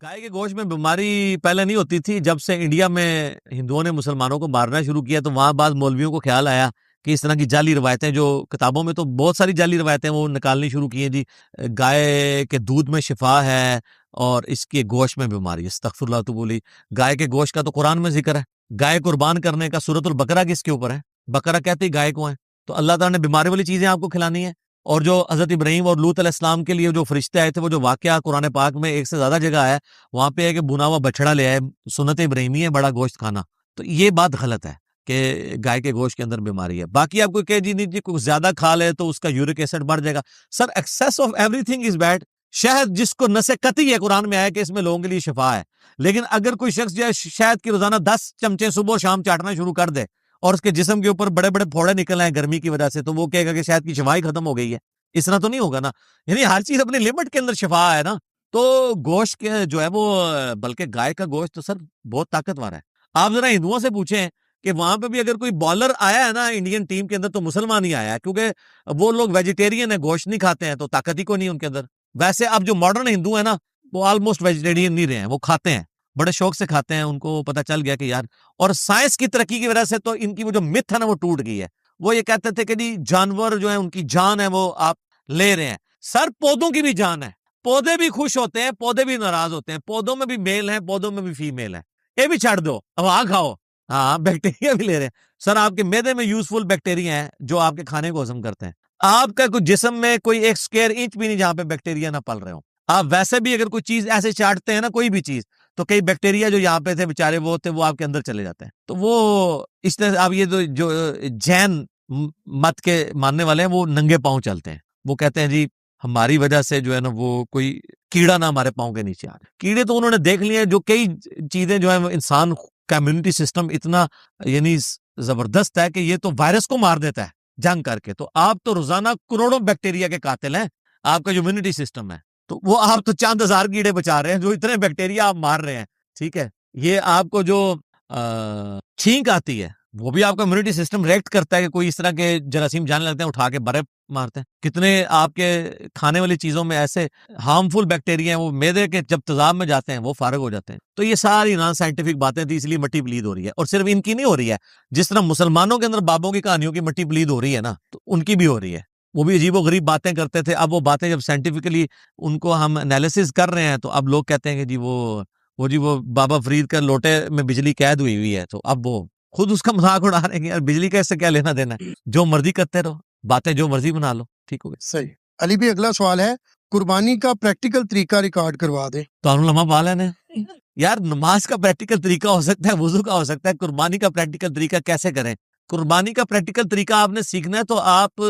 گائے کے گوشت میں بیماری پہلے نہیں ہوتی تھی. جب سے انڈیا میں ہندوؤں نے مسلمانوں کو مارنا شروع کیا تو وہاں بعض مولویوں کو خیال آیا کہ اس طرح کی جعلی روایتیں, جو کتابوں میں تو بہت ساری جعلی روایتیں وہ نکالنی شروع کی ہیں. جی گائے کے دودھ میں شفا ہے اور اس کے گوشت میں بیماری ہے. استغفر اللہ. تو بولی گائے کے گوشت کا تو قرآن میں ذکر ہے. گائے قربان کرنے کا سورۃ البقرہ کس کے اوپر ہے؟ بقرہ کہتے ہی گائے کو ہے. تو اللہ تعالیٰ نے بیماری والی چیزیں آپ کو کھلانی ہے. اور جو حضرت ابراہیم اور لوط علیہ السلام کے لیے جو فرشتے آئے تھے, وہ جو واقعہ قرآن پاک میں ایک سے زیادہ جگہ آیا, وہاں پہ ہے کہ بنا ہوا بچڑا لے آئے, سنت ابراہیمی ہے بڑا گوشت کھانا. تو یہ بات غلط ہے کہ گائے کے گوشت کے اندر بیماری ہے. باقی آپ کو کہ جی نہیں جی کوئی زیادہ کھا لے تو اس کا یورک ایسڈ بڑھ جائے گا. Sir excess of everything is bad. شہد جس کو نسے قطعی ہے قرآن میں آیا کہ اس میں لوگوں کے لیے شفا ہے, لیکن اگر کوئی شخص جو ہے شہد کی روزانہ 10 چمچے صبح اور شام چاٹنا شروع کر دے اور اس کے جسم کے اوپر بڑے بڑے پھوڑے نکل آئے گرمی کی وجہ سے, تو وہ کہے گا کہ شہد کی شفا ہی ختم ہو گئی ہے. اس طرح تو نہیں ہوگا نا. یعنی ہر چیز اپنی لمٹ کے اندر شفا ہے نا. تو گوشت کے جو ہے وہ, بلکہ گائے کا گوشت تو سر بہت طاقتور ہے. آپ ذرا ہندوؤں سے پوچھیں کہ وہاں پہ بھی اگر کوئی بالر آیا ہے نا انڈین ٹیم کے اندر تو مسلمان ہی آیا ہے, کیونکہ وہ لوگ ویجیٹیرین ہیں, گوشت نہیں کھاتے ہیں, تو طاقت ہی کو نہیں ان کے اندر. ویسے اب جو ماڈرن ہندو ہیں نا وہ آلموسٹ ویجیٹیرین نہیں رہے ہیں, وہ کھاتے ہیں, بڑے شوق سے کھاتے ہیں. ان کو پتہ چل گیا کہ یار, اور سائنس کی ترقی کی وجہ سے تو ان کی وہ جو متھ ہے نا وہ ٹوٹ گئی ہے. وہ یہ کہتے تھے کہ جی جانور جو ہے ان کی جان ہے وہ آپ لے رہے ہیں. سر پودوں کی بھی جان ہے, پودے بھی خوش ہوتے ہیں, پودے بھی ناراض ہوتے ہیں, پودوں میں بھی میل ہیں, پودوں میں بھی فیمیل ہے. یہ بھی چھڑ دو, اب آ کھاؤ. ہاں بیکٹیریا بھی لے رہے ہیں. سر آپ کے معدے میں یوزفل بیکٹیریا ہیں جو آپ کے کھانے کو ہضم کرتے ہیں. آپ کا کوئی جسم میں کوئی 1 اسکوائر انچ بھی نہیں جہاں پہ بیکٹیریا نہ پل رہے ہوں. آپ ویسے بھی اگر کوئی چیز ایسے چاٹتے ہیں نا, کوئی بھی چیز, تو کئی بیکٹیریا جو یہاں پہ تھے بیچارے وہ تھے, وہ آپ کے اندر چلے جاتے ہیں. تو وہ اس طرح آپ یہ جو جین مت کے ماننے والے ہیں وہ ننگے پاؤں چلتے ہیں. وہ کہتے ہیں جی ہماری وجہ سے جو ہے نا وہ کوئی کیڑا نہ ہمارے پاؤں کے نیچے آ رہے. کیڑے تو انہوں نے دیکھ لیے, جو کئی چیزیں جو ہے انسان کا امیونٹی سسٹم اتنا یعنی زبردست ہے کہ یہ تو وائرس کو مار دیتا ہے جنگ کر کے. تو آپ تو روزانہ کروڑوں بیکٹیریا کے قاتل ہیں, آپ کا جو امیونٹی سسٹم ہے, تو وہ آپ تو چند ہزار کیڑے بچا رہے ہیں جو اتنے بیکٹیریا آپ مار رہے ہیں. ٹھیک ہے, یہ آپ کو جو چھینک آتی ہے وہ بھی آپ کا امیونٹی سسٹم ریئیکٹ کرتا ہے کہ کوئی اس طرح کے جراثیم جانے لگتے ہیں, اٹھا کے برے مارتے ہیں. کتنے آپ کے کھانے والی چیزوں میں ایسے ہارمفل بیکٹیریا ہیں وہ معدے کے جب تیزاب میں جاتے ہیں وہ فارغ ہو جاتے ہیں. تو یہ ساری نان سائنٹیفک باتیں تھی, اس لیے مٹی بلید ہو رہی ہے. اور صرف ان کی نہیں ہو رہی ہے, جس طرح مسلمانوں کے اندر بابوں کی کہانیوں کی مٹی بلید ہو رہی ہے نا, تو ان کی بھی ہو رہی ہے. وہ بھی عجیب و غریب باتیں کرتے تھے. اب وہ باتیں جب سائنٹیفکلی ان کو ہم انالیسس کر رہے ہیں تو اب لوگ کہتے ہیں کہ جی وہ بابا فرید کا لوٹے میں بجلی قید ہوئی ہے. تو اب وہ خود اس کا مذاق اڑا رہے ہیں یار بجلی کا اس سے کیا لینا دینا ہے, جو مرضی کرتے رہو, باتیں جو مرضی بنا لو. ٹھیک ہو گیا, صحیح. علی بھائی اگلا سوال ہے, قربانی کا پریکٹیکل طریقہ ریکارڈ کروا دیں. تو لمحہ پا لینے یار. نماز کا پریکٹیکل طریقہ ہو سکتا ہے, وضو کا ہو سکتا ہے, قربانی کا پریکٹیکل طریقہ کیسے کریں؟ قربانی کا پریکٹیکل طریقہ آپ نے سیکھنا ہے تو آپ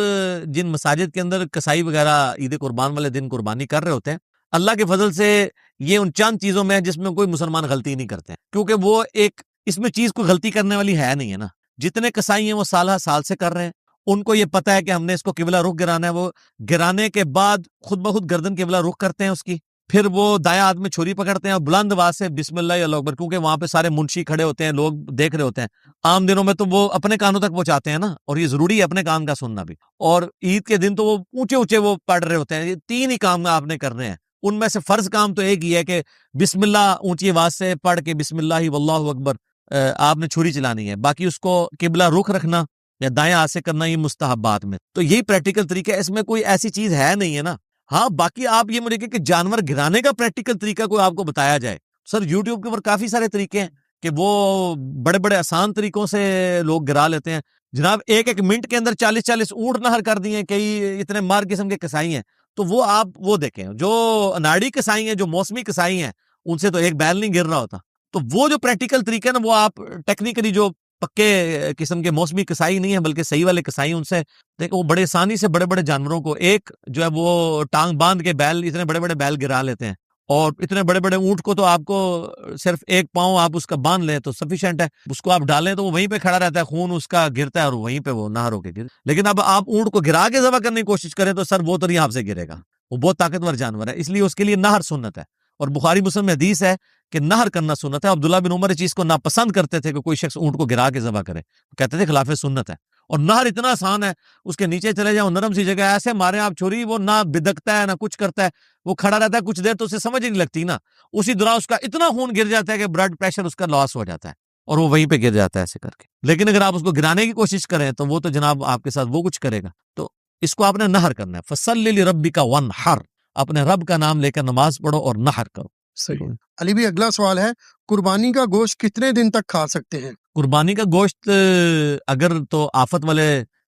جن مساجد کے اندر کسائی وغیرہ عید قربان والے دن قربانی کر رہے ہوتے ہیں, اللہ کے فضل سے یہ ان چند چیزوں میں ہے جس میں کوئی مسلمان غلطی نہیں کرتے ہیں, کیونکہ وہ ایک اس میں چیز کوئی غلطی کرنے والی ہے نہیں ہے نا. جتنے کسائی ہیں وہ سالہ سال سے کر رہے ہیں, ان کو یہ پتا ہے کہ ہم نے اس کو قبلہ رخ گرانا ہے. وہ گرانے کے بعد خود بخود گردن قبلہ رخ کرتے ہیں اس کی, پھر وہ دایاں ہاتھ میں چھری پکڑتے ہیں اور بلند آواز سے بسم اللہ اللہ اکبر, کیونکہ وہاں پہ سارے منشی کھڑے ہوتے ہیں, لوگ دیکھ رہے ہوتے ہیں. عام دنوں میں تو وہ اپنے کانوں تک پہنچاتے ہیں نا, اور یہ ضروری ہے اپنے کان کا سننا بھی. اور عید کے دن تو وہ اونچے اونچے وہ پڑھ رہے ہوتے ہیں. یہ 3 ہی کام آپ نے کرنے ہیں, ان میں سے فرض کام تو ایک ہی ہے کہ بسم اللہ اونچی آواز سے پڑھ کے بسم اللہ واللہ اکبر آپ نے چھری چلانی ہے. باقی اس کو قبلہ رخ رکھنا یا دائیں ہاتھ سے کرنا یہ مستحبات میں. تو یہی پریکٹیکل طریقہ ہے, اس میں کوئی ایسی چیز ہے نہیں ہے نا. ہاں باقی آپ یہ مجھے کہ جانور گرانے کا پریکٹیکل طریقہ کوئی آپ کو بتایا جائے. سر یوٹیوب کے اوپر کافی سارے طریقے ہیں کہ وہ بڑے بڑے آسان طریقوں سے لوگ گرا لیتے ہیں. جناب 1 منٹ کے اندر 40 اونٹ نہر کر دیے, کئی اتنے مار قسم کے کسائی ہیں. تو وہ آپ وہ دیکھیں, جو اناڑی کسائی ہیں, جو موسمی کسائی ہیں, ان سے تو ایک بیل نہیں گر رہا ہوتا. تو وہ جو پریکٹیکل طریقہ ہے نا, وہ آپ ٹیکنیکلی جو پکے قسم کے موسمی کسائی نہیں ہیں بلکہ صحیح والے کسائی, ان سے دیکھو وہ بڑے آسانی سے بڑے بڑے جانوروں کو ایک جو ہے وہ ٹانگ باندھ کے بیل, اتنے بڑے بڑے بیل گرا لیتے ہیں. اور اتنے بڑے بڑے اونٹ کو تو آپ کو صرف 1 پاؤں آپ اس کا باندھ لیں تو سفیشینٹ ہے. اس کو آپ ڈالیں تو وہ وہیں پہ کھڑا رہتا ہے, خون اس کا گرتا ہے اور وہیں پہ وہ نہر ہو کے گر. لیکن اب آپ اونٹ کو گرا کے ذبح کرنے کی کوشش کریں تو سر وہ تو نہیں آپ سے گرے گا, وہ بہت طاقتور جانور ہے, اس لیے اس کے لیے نہر سنت ہے. اور بخاری مسلم میں حدیث ہے کہ نہر کرنا سنت ہے. عبداللہ بن عمر اس چیز کو ناپسند کرتے تھے کہ کوئی شخص اونٹ کو گرا کے ذبح کرے, کہتے تھے خلاف سنت ہے. اور نہر اتنا آسان ہے، اس کے نیچے چلے جاؤ نرم سی جگہ، ایسے مارے آپ چھری، وہ نہ بدکتا ہے نہ کچھ کرتا ہے، وہ کھڑا رہتا ہے کچھ دیر تو اسے سمجھ ہی نہیں لگتی نا، اسی دوران اس کا اتنا خون گر جاتا ہے کہ بلڈ پریشر اس کا لاس ہو جاتا ہے اور وہ وہیں پہ گر جاتا ہے ایسے کر کے۔ لیکن اگر آپ اس کو گرانے کی کوشش کریں تو وہ تو جناب آپ کے ساتھ وہ کچھ کرے گا۔ تو اس کو آپ نے نہر کرنا ہے، فَصَلِّ لِرَبِّكَ وَانْحَرْ، اپنے رب کا نام لے کر نماز پڑھو اور نہر کرو۔ صحیح۔ علی بھی اگلا سوال ہے، قربانی کا گوشت کتنے دن تک کھا سکتے ہیں؟ قربانی کا گوشت اگر تو آفت والے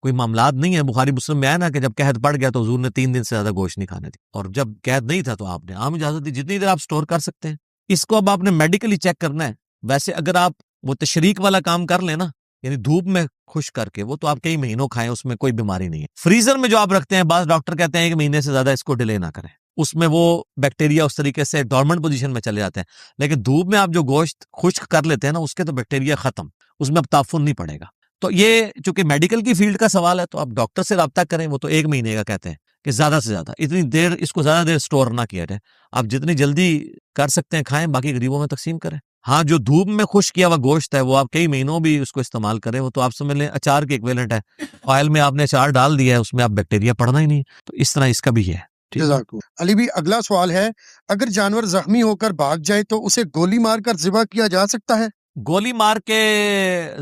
کوئی معاملات نہیں ہے، بخاری مسلم میں آیا نا کہ جب قحط پڑ گیا تو حضور نے 3 دن سے زیادہ گوشت نہیں کھانے دی، اور جب قحط نہیں تھا تو آپ نے عام اجازت دی جتنی دیر آپ سٹور کر سکتے ہیں۔ اس کو اب آپ نے میڈیکلی چیک کرنا ہے۔ ویسے اگر آپ وہ تشریق والا کام کر لیں نا، یعنی دھوپ میں خشک کر کے، وہ تو آپ کئی مہینوں کھائیں، اس میں کوئی بیماری نہیں ہے۔ فریزر میں جو آپ رکھتے ہیں، بعض ڈاکٹر کہتے ہیں کہ مہینے سے زیادہ اس کو ڈیلے نہ کریں، اس میں وہ بیکٹیریا اس طریقے سے ڈورمنٹ پوزیشن میں چلے جاتے ہیں۔ لیکن دھوپ میں آپ جو گوشت خشک کر لیتے ہیں نا، اس کے تو بیکٹیریا ختم، اس میں اب تعفن نہیں پڑے گا۔ تو یہ چونکہ میڈیکل کی فیلڈ کا سوال ہے تو آپ ڈاکٹر سے رابطہ کریں، وہ تو 1 مہینے کا کہتے ہیں کہ زیادہ سے زیادہ اتنی دیر اس کو زیادہ دیر سٹور نہ کیا جائے، آپ جتنی جلدی کر سکتے ہیں کھائیں، باقی غریبوں میں تقسیم کریں۔ ہاں، جو دھوپ میں خشک کیا ہوا گوشت ہے وہ آپ کئی مہینوں بھی اس کو استعمال کریں، وہ تو آپ سمجھ لیں اچار کے ایکویلنٹ ہے، آئل میں آپ نے اچار ڈال دیا ہے، اس میں آپ بیکٹیریا پڑنا ہی نہیں، تو اس طرح اس کا بھی ہے۔ جزاک اللہ۔ علی بھی اگلا سوال ہے، اگر جانور زخمی ہو کر بھاگ جائے تو اسے گولی مار کر ذبح کیا جا سکتا ہے؟ گولی مار کے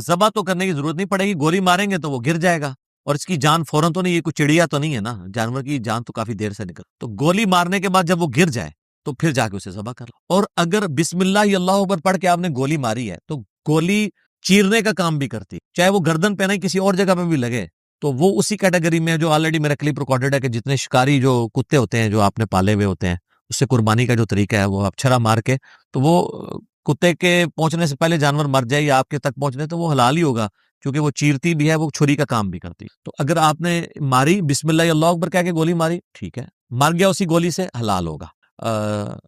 ذبح تو کرنے کی ضرورت نہیں پڑے گی، گولی ماریں گے تو وہ گر جائے گا، اور اس کی جان فوراً تو نہیں، یہ کوئی چڑیا تو نہیں ہے نا، جانور کی جان تو کافی دیر سے نکل، تو گولی مارنے کے بعد جب وہ گر جائے تو پھر جا کے اسے ذبح کر لو۔ اور اگر بسم اللہ اللہ اکبر پڑھ کے آپ نے گولی ماری ہے تو گولی چیرنے کا کام بھی کرتی، چاہے وہ گردن پہ نہیں کسی اور جگہ پہ بھی لگے تو وہ اسی کیٹیگری میں جو آلریڈی میرا کلپ ریکارڈڈ ہے کہ جتنے شکاری جو کتے ہوتے ہیں جو آپ نے پالے ہوئے ہوتے ہیں، اس سے قربانی کا جو طریقہ ہے وہ آپ چھرا مار کے، تو وہ کتے کے پہنچنے سے پہلے جانور مر جائے یا آپ کے تک پہنچنے تو وہ حلال ہی ہوگا، کیونکہ وہ چیرتی بھی ہے، وہ چھری کا کام بھی کرتی۔ تو اگر آپ نے ماری بسم اللہ اللہ اکبر کہہ کے گولی ماری، ٹھیک ہے، مر گیا اسی گولی سے، حلال ہوگا۔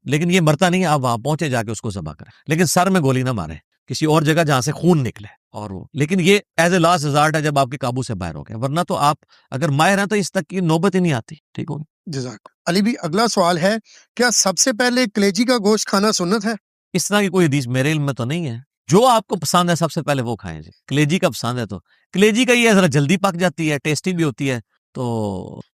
لیکن یہ مرتا نہیں ہے، آپ وہاں پہنچے جا کے اس کو ذبح کریں، لیکن سر میں گولی نہ ماریں، کسی اور جگہ جہاں سے خون نکلے، اور وہ لیکن یہ ایز اے لاسٹ ریزارٹ ہے جب آپ کے قابو سے باہر ہو گئے، ورنہ تو آپ اگر ماہر ہیں تو اس تک کی نوبت ہی نہیں آتی۔ ٹھیک ہوگی۔ جزاک۔ علی بھی اگلا سوال ہے، کیا سب سے پہلے کلیجی کا گوشت کھانا سنت ہے؟ اس طرح کی کوئی حدیث میرے علم میں تو نہیں ہے، جو آپ کو پسند ہے سب سے پہلے وہ کھائیں جی۔ کلیجی کا پسند ہے تو کلیجی کا یہ ذرا جلدی پک جاتی ہے، ٹیسٹی بھی ہوتی ہے، تو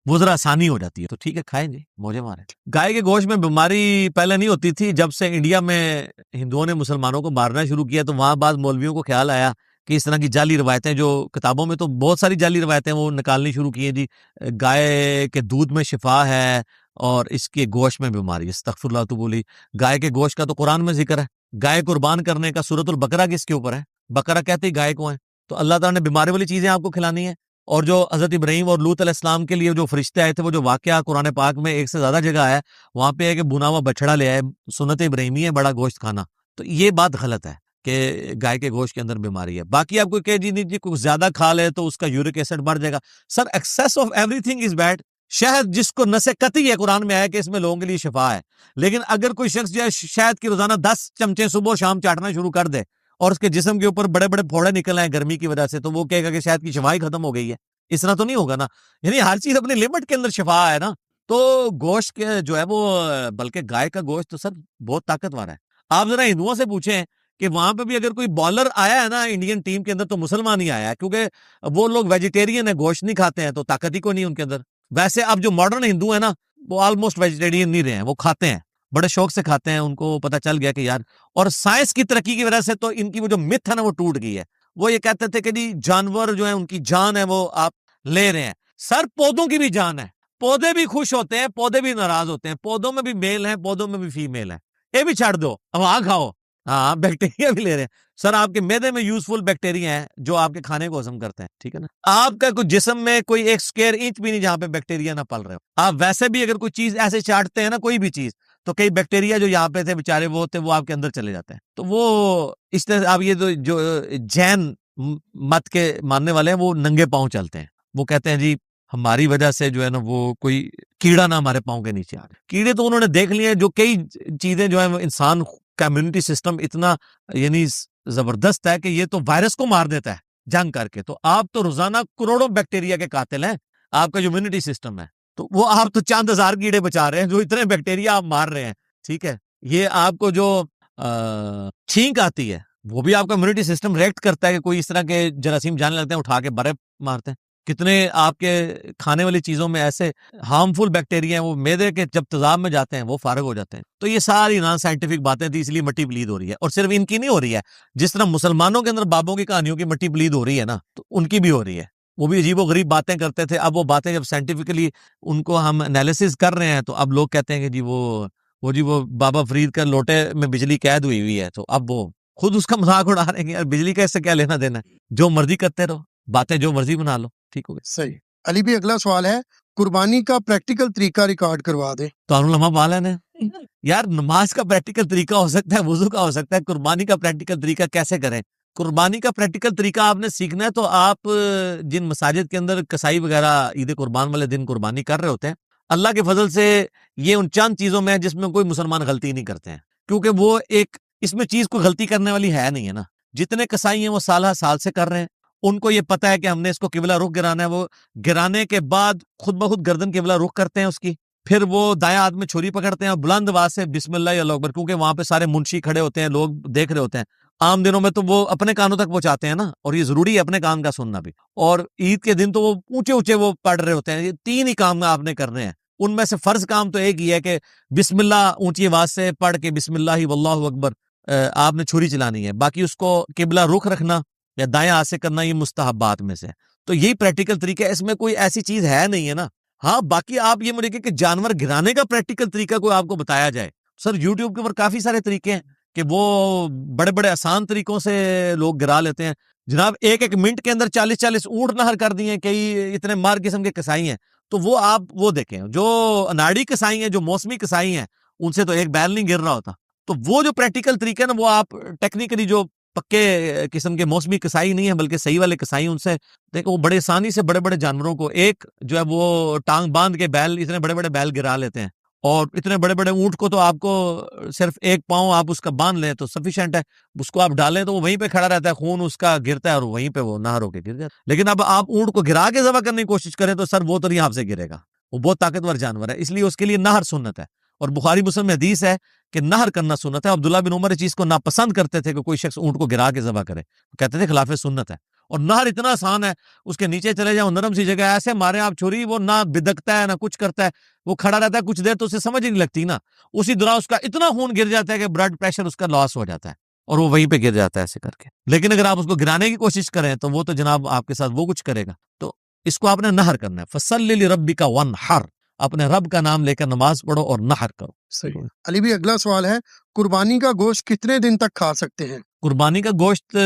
وہ ذرا آسانی ہو جاتی ہے، تو ٹھیک ہے کھائیں جی، موجے ماریں۔ گائے کے گوشت میں بیماری پہلے نہیں ہوتی تھی، جب سے انڈیا میں ہندوؤں نے مسلمانوں کو مارنا شروع کیا تو وہاں بعض مولویوں کو خیال آیا کہ اس طرح کی جعلی روایتیں جو کتابوں میں تو بہت ساری جعلی روایتیں وہ نکالنی شروع کی ہیں جی، گائے کے دودھ میں شفا ہے اور اس کے گوشت میں بیماری، استغفر اللہ تو بولی۔ گائے کے گوشت کا تو قرآن میں ذکر ہے، گائے قربان کرنے کا سورۃ البقرہ کس کے اوپر ہے؟ بقرہ کہتے ہی گائے کو ہیں، تو اللہ تعالیٰ نے بیماری والی چیزیں آپ کو کھلانی ہیں۔ اور جو حضرت ابراہیم اور لوط علیہ السلام کے لیے جو فرشتے آئے تھے، وہ جو واقعہ قرآن پاک میں 1 سے زیادہ جگہ آیا ہے، وہاں پہ ہے کہ بنا ہوا بچڑا لے آئے، سنت ابراہیمی ہے بڑا گوشت کھانا، تو یہ بات غلط ہے کہ گائے کے گوشت کے اندر بیماری ہے۔ باقی آپ کو کہ جی نہیں جی کوئی زیادہ کھا لے تو اس کا یورک ایسڈ بڑھ جائے گا، sir excess of everything is bad. شہد جس کو نسے قطعی ہے قرآن میں آیا کہ اس میں لوگوں کے لیے شفا ہے، لیکن اگر کوئی شخص جو ہے شہد کی روزانہ 10 چمچے صبح و شام چاٹنا شروع کر دے اور اس کے جسم کے اوپر بڑے بڑے پھوڑے نکل آئے گرمی کی وجہ سے، تو وہ کہے گا کہ شہد کی شفا ہی ختم ہو گئی ہے، اس طرح تو نہیں ہوگا نا۔ یعنی ہر چیز اپنی لمٹ کے اندر شفا ہے نا، تو گوشت کے جو ہے وہ بلکہ گائے کا گوشت تو سر بہت طاقتور ہے۔ آپ ذرا ہندوؤں سے پوچھیں کہ وہاں پہ بھی اگر کوئی بالر آیا ہے نا انڈین ٹیم کے اندر تو مسلمان ہی آیا ہے، کیونکہ وہ لوگ ویجیٹیرین ہیں، گوشت نہیں کھاتے ہیں، تو طاقت ہی کو نہیں ان کے اندر۔ ویسے اب جو ماڈرن ہندو ہیں نا وہ آلموسٹ ویجیٹیرین نہیں رہے ہیں، وہ کھاتے ہیں، بڑے شوق سے کھاتے ہیں، ان کو پتہ چل گیا کہ یار، اور سائنس کی ترقی کی وجہ سے تو ان کی وہ جو متھ ہے نا وہ ٹوٹ گئی ہے۔ وہ یہ کہتے تھے کہ جی جانور جو ہیں ان کی جان ہے وہ آپ لے رہے ہیں، سر پودوں کی بھی جان ہے، پودے بھی خوش ہوتے ہیں، پودے بھی ناراض ہوتے ہیں، پودوں میں بھی میل ہیں، پودوں میں بھی فیمیل ہے، یہ بھی چھڑ دو، وہاں کھاؤ، ہاں بیکٹیریا بھی لے رہے ہیں سر، آپ کے معدے میں یوزفل بیکٹیریا ہیں جو آپ کے کھانے کو ہضم کرتے ہیں، ٹھیک ہے نا۔ آپ کا کوئی جسم میں کوئی 1 اسکوائر انچ بھی نہیں جہاں پہ بیکٹیریا نہ پل رہے ہو۔ آپ ویسے بھی اگر کوئی چیز ایسے چاٹتے ہیں نا، کوئی بھی چیز، تو کئی بیکٹیریا جو یہاں پہ تھے بیچارے وہ تھے، وہ آپ کے اندر چلے جاتے ہیں۔ تو وہ اس طرح آپ یہ جو جین مت کے ماننے والے ہیں وہ ننگے پاؤں چلتے ہیں، وہ کہتے ہیں جی ہماری وجہ سے جو ہے نا وہ کوئی کیڑا نہ ہمارے پاؤں کے نیچے آ جائے۔ کیڑے تو انہوں نے دیکھ لیے، جو کئی چیزیں جو ہیں انسان کا امیونٹی سسٹم اتنا یعنی زبردست ہے کہ یہ تو وائرس کو مار دیتا ہے جنگ کر کے، تو آپ تو روزانہ کروڑوں بیکٹیریا کے قاتل ہیں، آپ کا جو امیونٹی سسٹم ہے، تو وہ آپ تو چند ہزار کیڑے بچا رہے ہیں جو اتنے بیکٹیریا آپ مار رہے ہیں، ٹھیک ہے۔ یہ آپ کو جو چھینک آتی ہے وہ بھی آپ کا امیونٹی سسٹم ریئیکٹ کرتا ہے کہ کوئی اس طرح کے جراثیم جانے لگتے ہیں, اٹھا کے برے مارتے ہیں. کتنے آپ کے کھانے والی چیزوں میں ایسے ہارمفل بیکٹیریا ہیں, وہ معدے کے جب تیزاب میں جاتے ہیں وہ فارغ ہو جاتے ہیں. تو یہ ساری نان سائنٹیفک باتیں تھی, اس لیے مٹی پلید ہو رہی ہے. اور صرف ان کی نہیں ہو رہی ہے, جس طرح مسلمانوں کے اندر بابوں کی کہانیوں کی مٹی پلید ہو رہی ہے نا, تو ان کی بھی ہو رہی ہے. وہ بھی عجیب و غریب باتیں کرتے تھے. اب وہ باتیں جب سائنٹیفکلی ان کو ہم انالیسس کر رہے ہیں, تو اب لوگ کہتے ہیں کہ جی وہ بابا فرید کا لوٹے میں بجلی قید ہوئی ہے. تو اب وہ خود اس کا مذاق اڑا رہے ہیں کہ یار بجلی کا اس سے کیا لینا دینا ہے, جو مرضی کرتے رہو, باتیں جو مرضی بنا لو. ٹھیک ہو گیا. صحیح. علی بھی اگلا سوال ہے, قربانی کا پریکٹیکل طریقہ ریکارڈ کروا دیں. تو علماء والن ہے یار, نماز کا پریکٹیکل طریقہ ہو سکتا ہے, وضو کا ہو سکتا ہے, قربانی کا پریکٹیکل طریقہ کیسے کریں؟ قربانی کا پریکٹیکل طریقہ آپ نے سیکھنا ہے تو آپ جن مساجد کے اندر کسائی وغیرہ عید قربان والے دن قربانی کر رہے ہوتے ہیں, اللہ کے فضل سے یہ ان چند چیزوں میں ہے جس میں کوئی مسلمان غلطی نہیں کرتے ہیں, کیونکہ وہ ایک اس میں چیز کوئی غلطی کرنے والی ہے نہیں ہے نا. جتنے کسائی ہیں وہ سالہ سال سے کر رہے ہیں, ان کو یہ پتا ہے کہ ہم نے اس کو قبلہ رخ گرانا ہے. وہ گرانے کے بعد خود بخود گردن قبلہ رخ کرتے ہیں اس کی, پھر وہ دائیں ہاتھ میں چھری پکڑتے ہیں اور بلند آواز سے بسم اللہ اللہ اکبر, کیونکہ وہاں پہ سارے منشی کھڑے ہوتے ہیں, لوگ دیکھ رہے ہوتے ہیں. عام دنوں میں تو وہ اپنے کانوں تک پہنچاتے ہیں نا, اور یہ ضروری ہے اپنے کان کا سننا بھی. اور عید کے دن تو وہ اونچے اونچے وہ پڑھ رہے ہوتے ہیں. یہ 3 ہی کام آپ نے کرنے ہیں. ان میں سے فرض کام تو ایک ہی ہے کہ بسم اللہ اونچی آواز سے پڑھ کے بسم اللہ واللہ اکبر آپ نے چھری چلانی ہے. باقی اس کو قبلہ رخ رکھنا یا دائیں ہاتھ سے کرنا یہ مستحبات میں سے. تو یہی پریکٹیکل طریقہ ہے, اس میں کوئی ایسی چیز ہے نہیں ہے نا. ہاں باقی آپ یہ مجھے کہ جانور گرانے کا پریکٹیکل طریقہ کوئی آپ کو بتایا جائے, سر یوٹیوب کے اوپر کافی سارے طریقے ہیں کہ وہ بڑے بڑے آسان طریقوں سے لوگ گرا لیتے ہیں. جناب 1 منٹ کے اندر 40 اونٹ نہر کر دیے, کئی اتنے مار قسم کے کسائی ہیں. تو وہ آپ وہ دیکھیں, جو اناڑی کسائی ہیں, جو موسمی کسائی ہیں, ان سے تو ایک بیل نہیں گر رہا ہوتا. تو وہ جو پریکٹیکل طریقہ ہے نا, وہ آپ ٹیکنیکلی جو پکے قسم کے موسمی کسائی نہیں ہیں بلکہ صحیح والے کسائی, ان سے دیکھو وہ بڑے آسانی سے بڑے بڑے جانوروں کو ایک جو ہے وہ ٹانگ باندھ کے بیل, اتنے بڑے بڑے بیل گرا لیتے ہیں. اور اتنے بڑے بڑے اونٹ کو تو آپ کو صرف 1 پاؤں آپ اس کا باندھ لیں تو سفیشینٹ ہے. اس کو آپ ڈالیں تو وہ وہیں پہ کھڑا رہتا ہے, خون اس کا گرتا ہے اور وہیں پہ وہ نہر ہو کے گر جاتا ہے. لیکن اب آپ اونٹ کو گرا کے ذبح کرنے کی کوشش کریں تو سر وہ تو نہیں آپ سے گرے گا, وہ بہت طاقتور جانور ہے, اس لیے اس کے لیے نہر سنت ہے. اور بخاری مسلم میں حدیث ہے کہ نہر کرنا سنت ہے. عبداللہ بن عمر اس چیز کو ناپسند کرتے تھے کہ کوئی شخص اونٹ کو گرا کے ذبح کرے, کہتے تھے خلاف سنت ہے. اور نہر اتنا آسان ہے, اس کے نیچے چلے جاؤ, نرم سی جگہ, ایسے مارے آپ چھری, وہ نہ بدکتا ہے نہ کچھ کرتا ہے, وہ کھڑا رہتا ہے کچھ دیر تو اسے سمجھ ہی نہیں لگتی نا. اسی دوران اس کا اتنا خون گر جاتا ہے کہ بلڈ پریشر اس کا لاس ہو جاتا ہے اور وہ وہیں پہ گر جاتا ہے ایسے کر کے. لیکن اگر آپ اس کو گرانے کی کوشش کریں تو وہ تو جناب آپ کے ساتھ وہ کچھ کرے گا. تو اس کو آپ نے نہر کرنا ہے. فصلی لربک وانحر, اپنے رب کا نام لے کر نماز پڑھو اور نہر کرو. صحیح. علی بھی اگلا سوال ہے, قربانی کا گوشت کتنے دن تک کھا سکتے ہیں؟ قربانی کا گوشت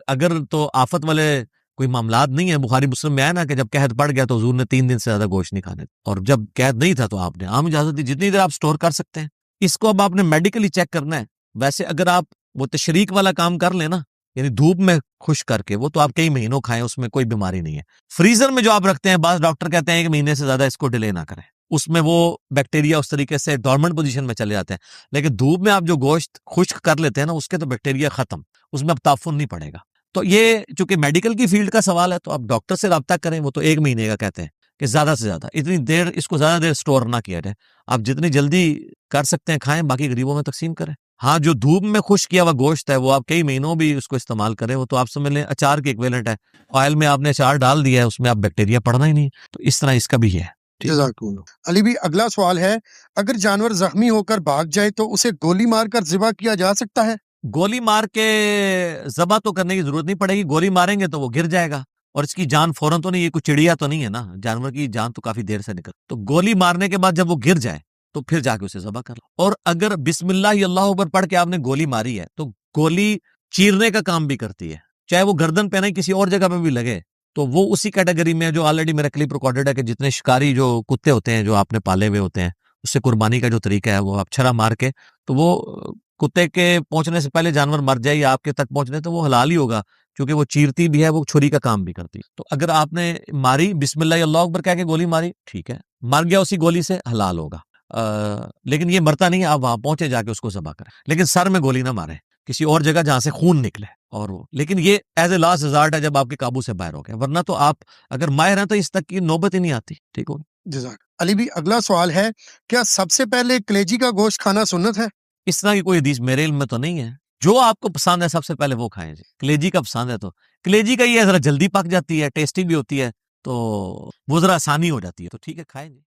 اگر تو آفت والے کوئی معاملات نہیں ہے, بخاری مسلم میں آیا نا کہ جب قحط پڑ گیا تو حضور نے 3 دن سے زیادہ گوشت نہیں کھانے, اور جب قحط نہیں تھا تو آپ نے عام اجازت دی جتنی دیر آپ سٹور کر سکتے ہیں. اس کو اب آپ نے میڈیکلی چیک کرنا ہے. ویسے اگر آپ وہ تشریق والا کام کر لیں نا, یعنی دھوپ میں خشک کر کے, وہ تو آپ کئی مہینوں کھائیں, اس میں کوئی بیماری نہیں ہے. فریزر میں جو آپ رکھتے ہیں, بعض ڈاکٹر کہتے ہیں کہ مہینے سے زیادہ اس کو ڈیلے نہ کریں, اس میں وہ بیکٹیریا اس طریقے سے ڈورمنٹ پوزیشن میں چلے جاتے ہیں. لیکن دھوپ میں آپ جو گوشت خشک کر لیتے ہیں نا, اس کے تو بیکٹیریا ختم, اس میں اب تعفن نہیں پڑے گا. تو یہ چونکہ میڈیکل کی فیلڈ کا سوال ہے تو آپ ڈاکٹر سے رابطہ کریں, وہ تو 1 مہینے کا کہتے ہیں کہ زیادہ سے زیادہ اتنی دیر اس کو زیادہ دیر سٹور نہ کیا جائے. آپ جتنی جلدی کر سکتے ہیں کھائیں, باقی غریبوں میں تقسیم کریں. ہاں جو دھوپ میں خشک کیا ہوا گوشت ہے وہ آپ کئی مہینوں بھی اس کو استعمال کریں, وہ تو آپ سمجھ لیں اچار کے ایکویلنٹ ہے. آئل میں آپ نے اچار ڈال دیا ہے, اس میں آپ بیکٹیریا پڑنا ہی نہیں. تو اس طرح اس کا بھی ہے. جزاک اللہ. علی بھی اگلا سوال ہے, اگر جانور زخمی ہو کر بھاگ جائے تو اسے گولی مار کر ذبح کیا جا سکتا ہے؟ گولی مار کے ذبح تو کرنے کی ضرورت نہیں پڑے گی. گولی ماریں گے تو وہ گر جائے گا, اور اس کی جان فوراً تو نہیں, یہ کوئی چڑیا تو نہیں ہے نا, جانور کی جان تو کافی دیر سے نکل. تو گولی مارنے کے بعد جب وہ گر جائے تو پھر جا کے اسے ذبح کر لو. اور اگر بسم اللہ اللہ اکبر پڑھ کے آپ نے گولی ماری ہے تو گولی چیرنے کا کام بھی کرتی ہے, چاہے وہ گردن پہ نہیں کسی اور جگہ پہ بھی لگے تو وہ اسی کیٹیگری میں جو آلریڈی میرا کلپ ریکارڈڈ ہے کہ جتنے شکاری جو کتے ہوتے ہیں جو آپ نے پالے ہوئے ہوتے ہیں, اس سے قربانی کا جو طریقہ ہے وہ آپ چھرا مار کے, تو وہ کتے کے پہنچنے سے پہلے جانور مر جائے یا آپ کے تک پہنچنے تو وہ حلال ہی ہوگا, کیونکہ وہ چیرتی بھی ہے, وہ چھری کا کام بھی کرتی ہے. تو اگر آپ نے ماری بسم اللہ اللہ اکبر کہہ کے گولی ماری, ٹھیک ہے, مر گیا اسی گولی سے, حلال ہوگا. لیکن یہ مرتا نہیں ہے, آپ وہاں پہنچے جا کے اس کو ذبح کریں, لیکن سر میں گولی نہ ماریں, کسی اور جگہ جہاں سے خون نکلے. اور وہ لیکن یہ ایز اے لاسٹ ریزارٹ ہے جب آپ کے قابو سے باہر ہو گئے, ورنہ تو آپ اگر ماہر ہیں تو اس تک کی نوبت ہی نہیں آتی. ٹھیک ہوگی. جزاک. علی بھی اگلا سوال ہے, کیا سب سے پہلے کلیجی کا گوشت کھانا سنت ہے؟ اس طرح کی کوئی حدیث میرے علم میں تو نہیں ہے جو آپ کو پسند ہے سب سے پہلے وہ کھائیں جی. کلیجی کا پسند ہے تو کلیجی کا یہ ذرا جلدی پک جاتی ہے, ٹیسٹی بھی ہوتی ہے, تو وہ ذرا آسانی ہو جاتی ہے, تو ٹھیک ہے کھائیں جی.